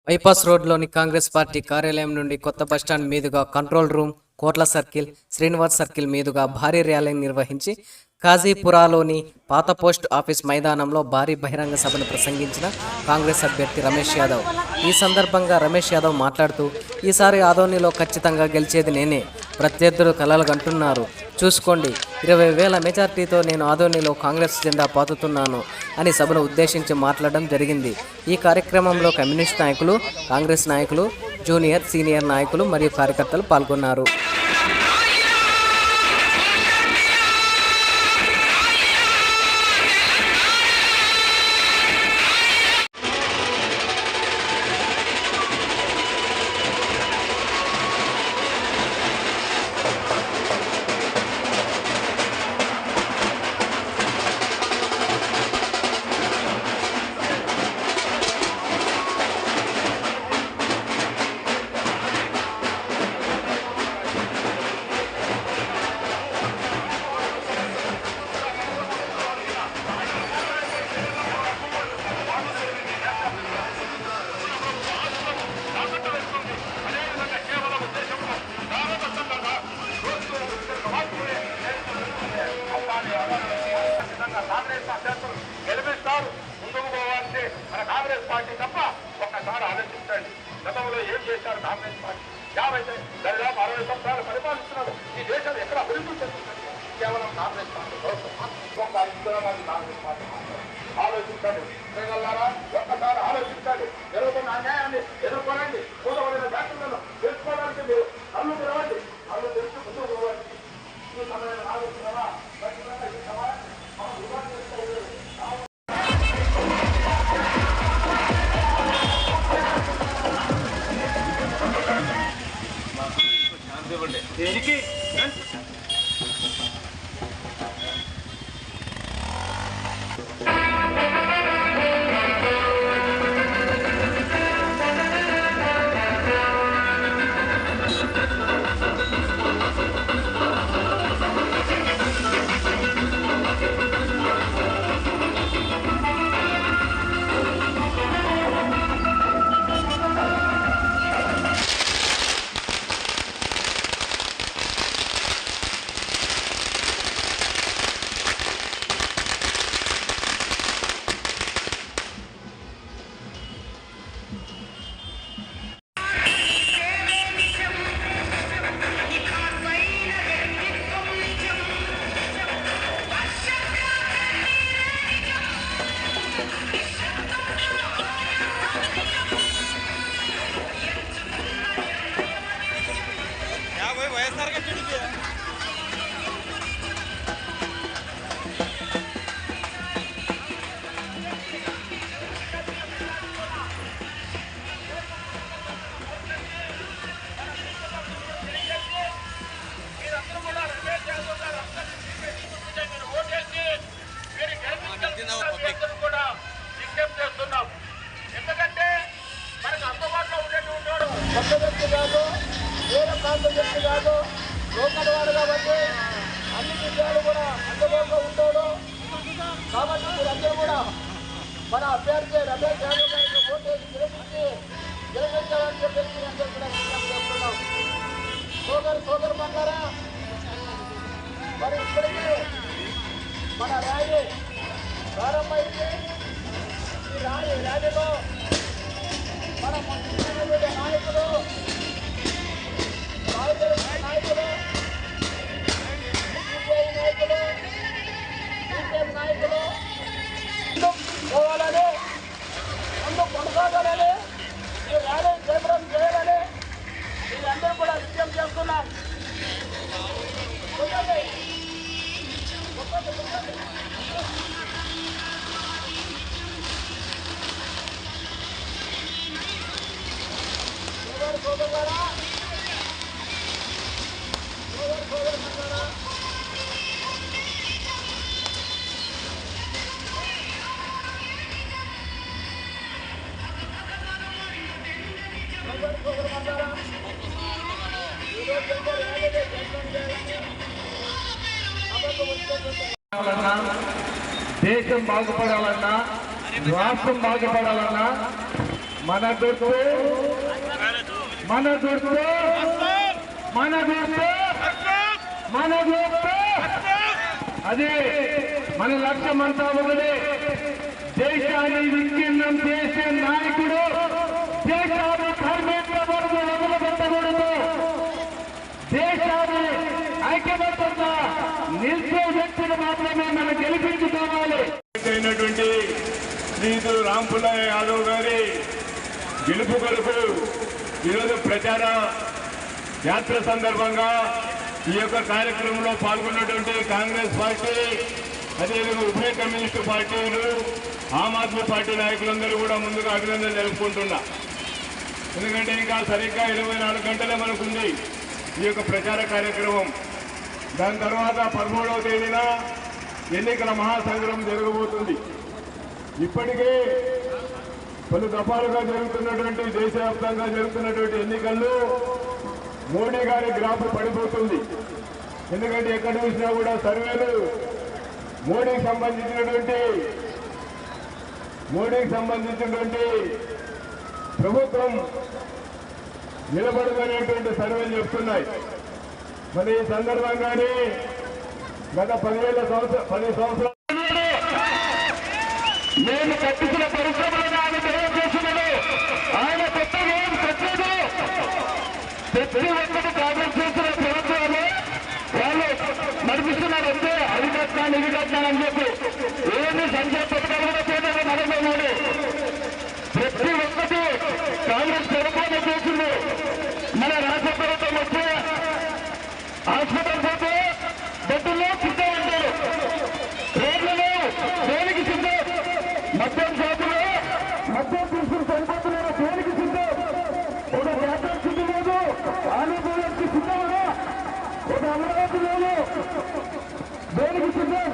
Bypass రోడ్లోని Congress party కార్యాలయం నుండి కొత్త బస్టాండ్ మీదుగా కంట్రోల్ రూమ్, కోట్ల సర్కిల్, శ్రీనివాస్ సర్కిల్ మీదుగా భారీ ర్యాలీ నిర్వహించి కాజీపురాలోని పాత పోస్ట్ ఆఫీస్ మైదానంలో భారీ బహిరంగ సభను ప్రసంగించిన కాంగ్రెస్ అభ్యర్థి రమేష్ యాదవ్. ఈ సందర్భంగా రమేష్ యాదవ్ మాట్లాడుతూ, ఈసారి ఆదోనిలో ఖచ్చితంగా గెలిచేది నేనే, ప్రత్యర్థులు కలలు కంటున్నారు, చూసుకోండి, 20,000 మెజార్టీతో నేను ఆదోనిలో కాంగ్రెస్ జెండా పాతుతున్నాను అని సభను ఉద్దేశించి మాట్లాడడం జరిగింది. ఈ కార్యక్రమంలో కమ్యూనిస్ట్ నాయకులు, కాంగ్రెస్ నాయకులు, జూనియర్, సీనియర్ నాయకులు మరియు కార్యకర్తలు పాల్గొన్నారు. ముందుకు పోవాలంటే మన కాంగ్రెస్ పార్టీ తప్ప ఒక్కసారి ఆలోచించండి. గతంలో ఏం చేశారు కాంగ్రెస్ పార్టీ? 60 సంవత్సరాలు పరిపాలిస్తున్నారు. ఈ దేశం ఎక్కడ అభివృద్ధి చెందుతుంది? కేవలం కాంగ్రెస్ పార్టీ కాంగ్రెస్ పార్టీ ఆలోచించండి. ప్రజలారా ఒక్కసారి ఆలోచించండి. జరుగుతున్న అన్యాయాన్ని ఎదుర్కోనండి. కూడబడిన బ్యాంకులను తెలుసుకోవడానికి మీరు కళ్ళు తెరవండి. కళ్ళు తెరిచి ముందుకు పోవండి. ఈ సమయంలో ఆలోచన ఈ సమాజం దేనికి కూడా విజ్ఞప్తి చేస్తున్నాం. ఎందుకంటే మనకు అందుబాటులో ఉండేటువంటి కొత్త వ్యక్తి కాదు, వేరే ప్రాంత వ్యక్తి కాదు, లోకల్ వాడు కాబట్టి అన్ని విషయాలు కూడా అందుబాటులో ఉంటాడు. కాబట్టి మీరందరూ కూడా మన అభ్యర్థి రమేష్ యాదవ్ గారికి ఓటేసి గెలిపించాలని చెప్పేసి అందరూ కూడా విజ్ఞప్తి చేస్తున్నాం. సోదరు మంటారా, మరి ఇప్పటికీ మన ర్యాలీ ప్రారంభమైంది. ఈ ర్యాలీలో మన ముఖ్యమైన నాయకులు, నాయకులు, సిపిఐ నాయకులు, సిపిఎం నాయకులు పోవాలని, ముందు కొనసాగాలని, ఈ ర్యాలీ జయప్రదం చేయాలని వీళ్ళందరూ కూడా విజయం చేస్తున్నాం. దేశం బాగుపడాలన్నా, రాష్ట్రం బాగుపడాలన్నా మన గుర్తు మన గుర్తు మన గుర్తు మన గుర్తు అదే మన లక్ష్యం అంతా ఒకటే. దేశాన్ని విచ్ఛిన్నం చేసే నాయకుడు దేశాన్ని కర్మేంద్రకూడదు, వదిలిపెట్టకూడదు. దేశాన్ని ఐక్యమత్యంగా నిలిచే వ్యక్తులు మాత్రమే మనం గెలిపించుకోవాలి. అయినటువంటి శ్రీయుడు రాంపుల్లయ్య యాదవ్ గారి గెలుపు కొరకు ఈరోజు ప్రచార యాత్ర సందర్భంగా ఈ యొక్క కార్యక్రమంలో పాల్గొన్నటువంటి కాంగ్రెస్ పార్టీ, అదేవిధంగా ఉభయ కమ్యూనిస్టు పార్టీలు, ఆమ్ ఆద్మీ పార్టీ నాయకులందరూ కూడా ముందుగా అభినందన తెలుపుకుంటున్నా. ఎందుకంటే ఇంకా సరిగ్గా 24 గంటలే మనకుంది ఈ యొక్క ప్రచార కార్యక్రమం. దాని తర్వాత 13వ తేదీన ఎన్నికల మహాసంగ్రహం జరగబోతుంది. ఇప్పటికే పలు దఫాలుగా జరుగుతున్నటువంటి దేశవ్యాప్తంగా జరుగుతున్నటువంటి ఎన్నికల్లో మోడీ గారి గ్రాఫ్ పడిపోతుంది. ఎందుకంటే ఎక్కడ చూసినా కూడా సర్వేలు మోడీకి సంబంధించినటువంటి ప్రభుత్వం నిలబడదనేటువంటి సర్వేలు చెప్తున్నాయి. మరి ఈ సందర్భంగానే గత 10 సంవత్సరాలు నేను కట్టించిన పరిశ్రమలను ఆయన తెలియజేసినది. ఆయన కొత్తగా ఏం కట్టలేదు. ప్రతి ఒక్కటి కాంగ్రెస్ చేసిన ప్రభుత్వాలు వాళ్ళు నడిపిస్తున్నారంటే అది కట్టాను ఇది కట్టానని చెప్పి ఏమి సంఖ్య పథకాలు కూడా చేయడం నడవలేదు. ప్రతి ఒక్కటి కాంగ్రెస్ ప్రభుత్వం చేసింది. మన రాష్ట్ర ప్రభుత్వం వస్తే హాస్పిటల్ పోతే బెడ్డులో సిద్ధం అంటారు, రోడ్లలో దేనికి సిద్ధం, మద్యం షాపులో మద్యం తీసుకుని చనిపోతున్నారు దేనికి సిద్ధం, ఒక వ్యాపారం సిద్ధం లేదు, ఆంధ్రప్రదేశ్కి సిద్ధమా, ఒక అమరావతి లేదు దేనికి సిద్ధం.